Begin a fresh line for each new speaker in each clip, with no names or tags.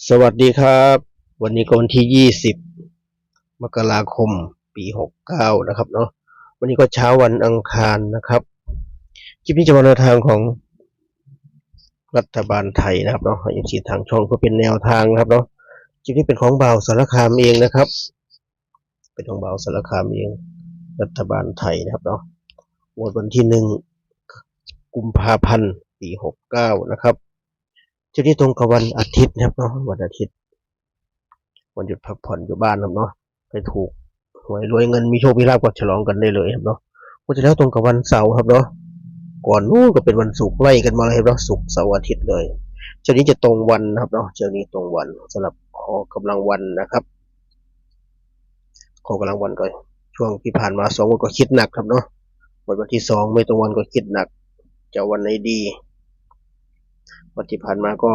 สวัสดีครับวันนี้ก็วันที่20มกราคมปี69นะครับเนาะวันนี้ก็เช้าวันอังคารนะครับคลิปนี้จะมาแนวทางของรัฐบาลไทยนะครับเนาะยังสีทางช่องเพื่อเป็นแนวทางนะครับเนาะคลิปนี้เป็นของบ่าวสารคามเองนะครับเป็นของบ่าวสารคามเองรัฐบาลไทยนะครับเนาะวันที่1 กุมภาพันธ์ปี69นะครับคลิปนี้ตรงกับวันอาทิตย์นะครับเนาะวันอาทิตย์วันหยุดพักผ่อนอยู่บ้านครับเนาะไปถูกหวยรวยเงินมีโชคมีลาภก็ฉลองกันได้เลยครับเนาะก็จะแล้วตรงกับวันเสาร์ครับเนาะก่อนนู้นก็เป็นวันศุกร์ไล่กันมาเลยครับเนาะศุกร์เสาร์อาทิตย์เลยเช้านี้จะตรงวันนะครับเนาะเช้านี้ตรงวันสำหรับขอกำลังวันนะครับขอกำลังวันก่อนช่วงที่ผ่านมา2 วันก็คิดหนักครับเนาะวันที่2ไม่ตรงวันก็คิดหนักจะวันไหนดีวันที่ผ่านมาก็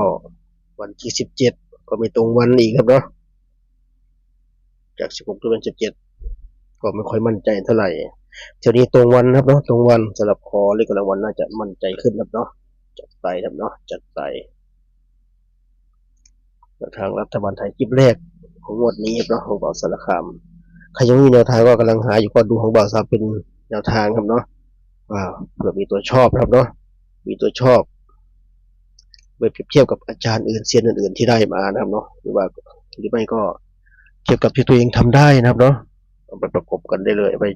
วันที่17ก็ไม่ตรงวันอีกครับเนาะจาก16เป็น17ก็ไม่ค่อยมั่นใจเท่าไหร่เช้านี้ตรงวันครับเนาะตรงวันสำหรับคอเลขกำลังวันน่าจะมั่นใจขึ้นครับเนาะจัดไปครับเนาะจัดไปทางรัฐบาลไทยคลิปแรกของงวดนี้ครับเนาะของบ่าวสารคามใครยังมีแนวทางก็กำลังหาอยู่ก็ดูของบ่าวสารเป็นแนวทางครับเนาะเผื่อมีตัวชอบครับเนาะมีตัวชอบไปเปรียบเทียบกับอาจารย์อื่นเซียนอื่นๆที่ได้มานะครับเนาะหรือไม่ก็เทียบกับที่ตัวเองทำได้นะครับเนาะเอาไปประกบกันได้เลยไป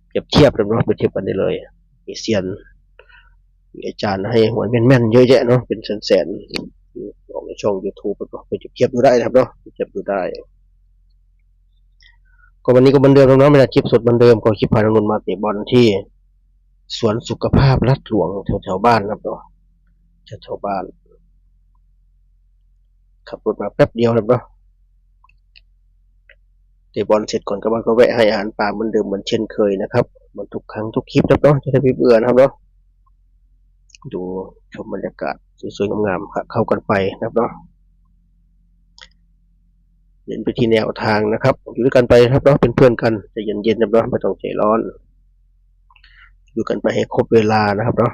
เปรียบเทียบกันเนาะไปเทียบกันได้เลยมีเซียนมีอาจารย์ให้หวยแม่นๆเยอะแยะเนาะเป็นแสนๆออกในช่อง YouTube ไปเปรียบเทียบดูได้นะครับเนาะเปรียบเทียบดูได้ก็วันนี้ก็เหมือนเดิมน้องๆไม่ได้คลิปสดเหมือนเดิมก็คลิปผ่านนนมาเตะบอลที่สวนสุขภาพรัดหลวงแถวๆบ้านครับเนาะแถวๆบ้านขับรถมาแป๊บเดียวครับเนาะเตะบอลเสร็จก่อนก็แวะให้อาหารปลาเหมือนเดิมเหมือนเช่นเคยนะครับเหมือนทุกครั้งทุกคลิปครับเนาะจะได้ไม่เบื่อนะครับเนาะดูชมบรรยากาศสวยๆงามๆเข้ากันไปนะครับเนาะเน้นไปที่แนวทางนะครับอยู่ด้วยกันไปครับเนาะเป็นเพื่อนกันใจเย็นๆนะครับเนาะไม่ต้องใจร้อนอยู่กันไปให้ครบเวลานะครับเนาะ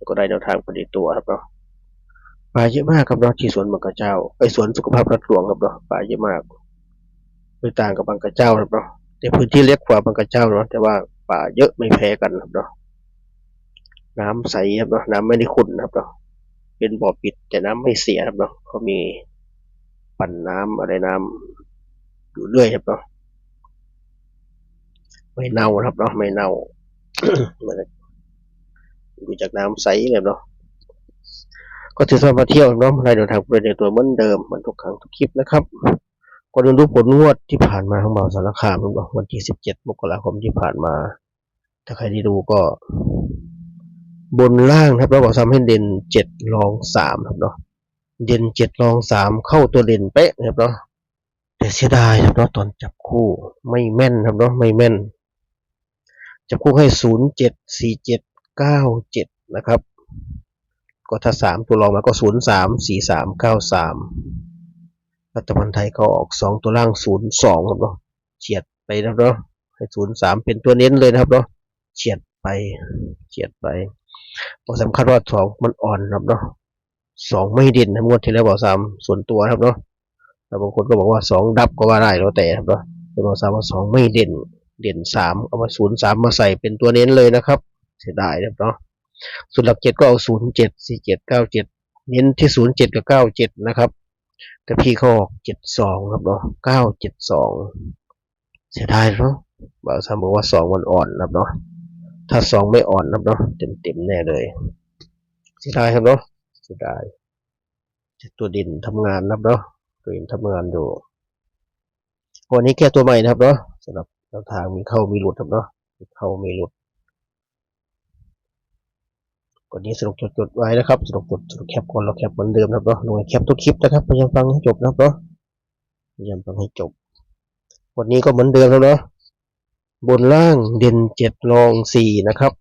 ก็ได้แนวทางพอดีตัวครับเนาะปลาเยอะมากครับเนาะที่สวนบางกระเจ้าสวนสุขภาพรัดหลวงครับเนาะปลาเยอะมากไม่ต่างกับบางกระเจ้าครับเนาะแต่พื้นที่เล็กกว่าบางกระเจ้าเนาะแต่ว่าปลาเยอะไม่แพ้กันครับเนาะน้ำใสครับเนาะน้ำไม่ได้ขุ่นครับเนาะเป็นบ่อปิดแต่น้ำไม่เสียครับเนาะเขามีปั่นน้ำอะไรน้ำอยู่เรื่อยครับเนาะไม่เน่าครับเนาะไม่เน่า ดูจากน้ำใสเลยเนาะก็ถือว่ามาเที่ยวเนาะได้เดินทางไปในตัวเหมือนเดิมเหมือนทุกครั้งทุกคลิปนะครับก็ดูผลงวดที่ผ่านมาของบ่าวสารคามวันที่17 มกราคมที่ผ่านมาถ้าใครที่ดูก็บนล่างครับเราบอกซ้ำให้เด่น7รอง3ครับเนาะเด่น7รอง3เข้าตัวเด่นเป๊ะครับเนาะแต่เสียดายครับเนาะตอนจับคู่ไม่แม่นครับเนาะไม่แม่นจับคู่ให้074797นะครับก็ถ้า3ตัวรองมาก็034393รัฐบาลไทยก็ออก2ตัวล่าง02ครับเนาะเฉียดไปนะครับเนาะให้03เป็นตัวเน้นเลยนะครับเนาะเฉียดไปสำคัญว่า2มันอ่อนครับเนาะ2ไม่เด่นนะงวดที่แล้วบอก3ส่วนตัวครับเนาะแต่บางคนก็บอกว่า2ดับก็ว่าได้แล้วแต่ครับเนาะแต่บอก3ว่า2ไม่เด่น3เอามา03มาใส่เป็นตัวเน้นเลยนะครับเสียดายครับเนาะส่วนหลัก7ก็เอา074797เน้นที่07กับ97นะครับแต่พี่เขาออก72ครับเนาะ972เสียดายเนาะบ่าวสามบอกว่า2มันอ่อนครับเนาะถ้า2ไม่อ่อนครับเนาะเต็มแน่เลยเสียดายครับเนาะเสียดายตัวดินทำงานนะครับเนาะตัวดินทำงานอยู่วันนี้แก้ตัวใหม่นะครับเนาะสำหรับแนวทางมีเข้ามีหลุดครับเนาะมีเข้ามีหลุดวันนี้สรุปจดไว้นะครับสรุปแคปก่อนเราแคปเหมือนเดิมนะครับเนาะลงแคปทุกคลิปนะครับพยายามฟังให้จบนะครับเนาะพยายามฟังให้จบวันนี้ก็เหมือนเดิมแล้วเนาะบนล่างเด่น7รอง4นะครับ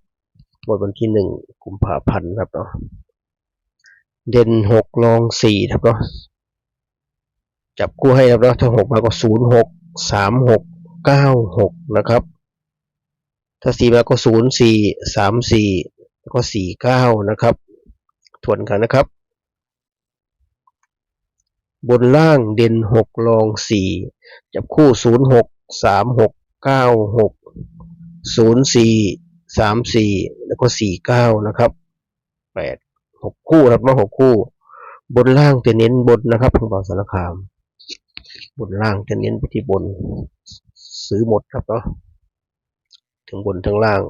วันที่1 กุมภาพันธ์ครับเนาะเด่น6รอง4ครับเนาะจับคู่ให้ครับเนาะถ้า6มาก็063696นะครับถ้า4มาก็0434แล้วก็49นะครับทวนกันนะครับ บนล่างเด่น6รอง4จับคู่06 36 96 04 34แล้วก็49นะครับ6คู่ครับมา6คู่บนล่างจะเน้นบนนะครับทางบ่าวสารคามบนล่างจะเน้นไปที่บนซื้อหมดครับเนาะทั้งบนทั้งล่าง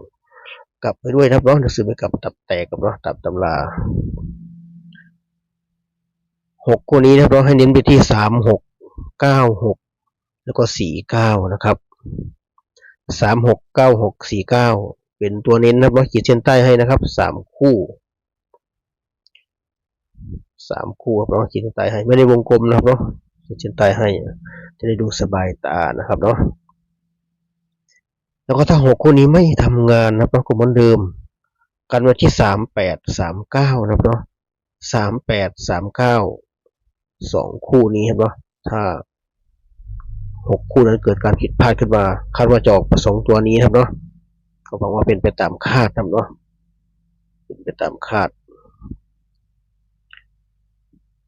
กลับไปด้วยครับเนาะซื้อไปกลับตับแตกกับเนาะตับตำรา6คู่นี้นะครับเราให้เน้นไปที่36 96แล้วก็49นะครับ36 96 49เป็นตัวเน้นนะครับเราขีดเส้นใต้ให้นะครับ3คู่ครับเนาะขีดเส้นใต้ให้ไม่ได้วงกลมนะครับเนาะขีดเส้นใต้ให้จะได้ดูสบายตานะครับเนาะแล้วก็ถ้า6คู่นี้ไม่ทำงานนะครับก็เหมือนเดิมกันไว้ที่38 39นะครับเนาะ38 39 2คู่นี้ครับเนาะถ้า6คู่นั้นเกิดการผิดพลาดขึ้นมาคาดว่าจะออกประสงค์ตัวนี้ครับเนาะก็หวังว่าเป็นไปตามคาดครับเนาะเป็นไปตามคาด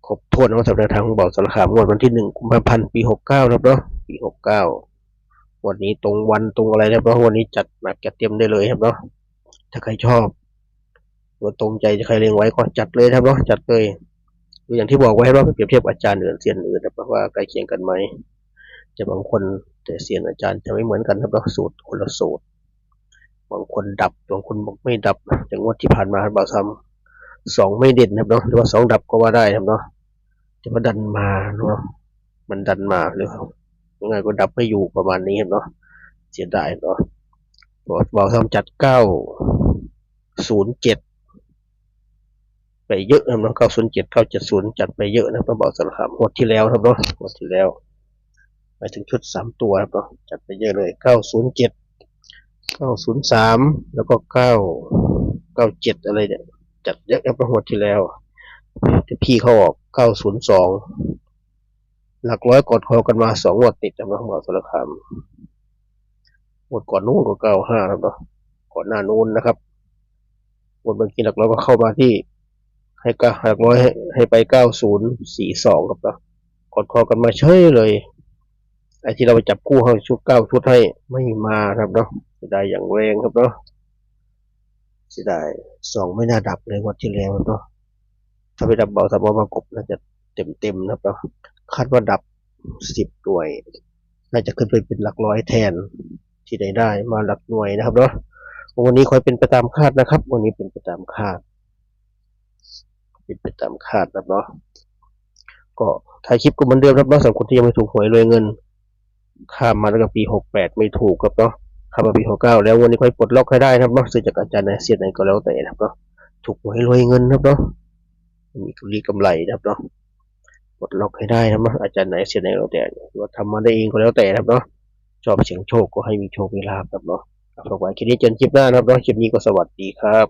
ครบถ้วนนะสำหรับทางของบ่าวสารคามงวดวันที่1 กุมภาพันธ์ปี69ครับเนาะปี69วันนี้ตรงวันตรงอะไรครับเนาะวันนี้จัดหนักจัดเต็มได้เลยครับเนาะถ้าใครชอบตัวตรงใจใครเล็งไว้ก็จัดเลยครับเนาะจัดเลยอย่างที่บอกไว้ว่าเปรียบเทียบอาจารย์อื่นเซียนอื่นนะว่าใกล้เคียงกันไหมจะบางคนแต่เซียนอาจารย์จะไม่เหมือนกันครับเนาะสูตรคนละสูตรบางคนดับบางคนบอกไม่ดับอย่างงวดที่ผ่านมาบ่าวซ้ำ2ไม่เด่นครับเนาะหรือว่า2ดับก็ว่าได้ครับเนาะแต่ว่าดันมาเนาะมันดันมาหรือยังไงก็ดับไม่อยู่ประมาณนี้ครับเนาะเสียดายเนาะบ่าวซ้ำจัด907ไปเยอะนะเนาะ907 970จัดไปเยอะนะบ่าวสารคามงวดที่แล้วครับเนาะงวดที่แล้วไปถึงชุด3ตัวครับเนาะจัดไปเยอะเลย907 903แล้วก็997อะไรเนี่ยจัดเยอะครับงวดที่แล้วแต่พี่เขาออก902หลักร้อยกดคอกันมา2งวดติดนะบ่าวสารคามงวดก่อนนู้นก็95ครับเนาะก่อนหน้านู้นนะครับงวดเมื่อกี้หลักร้อยก็เข้ามาที่ให้หลักร้อยให้ไป9042ครับเนาะกดคอกันมาเฉยเลยไอ้ที่เราไปจับคู่ให้ชุด9ชุดให้ไม่มาครับเนาะเสียดายอย่างแรงครับเนาะเสียดาย2ไม่น่าดับเลยงวดที่แล้วเนาะถ้าไปดับเบาสามารถประกบน่าจะเต็มนะครับเนาะคาดว่าดับ10หน่วยน่าจะขึ้นไปเป็นหลักร้อยแทนที่ได้มาหลักหน่วยนะครับเนาะวันนี้คอยเป็นไปตามคาดนะครับวันนี้เป็นไปตามคาดนะครับเนาะก็ถ่ายคลิปก็เหมือนเดิมครับเนาะสำหรับคนที่ยังไม่ถูกหวยรวยเงินข้ามมาแล้วก็ปี68ไม่ถูกครับเนาะข้ามมาปี69แล้ววันนี้ค่อยปลดล็อกให้ได้ครับเนาะซื้อจากอาจารย์เสียไหนก็แล้วแต่นะครับเนาะถูกหวยรวยเงินครับเนาะมีกำไรนะครับเนาะปลดล็อกให้ได้ครับเนาะอาจารย์ไหนเสียไหนก็แล้วแต่ว่าทำมาได้เองก็แล้วแต่ครับเนาะชอบเสียงโชคก็ให้มีโชคมีลาภครับเนาะฝากไว้คลิปนี้จนคลิปหน้านะครับเนาะคลิปนี้ก็สวัสดีครับ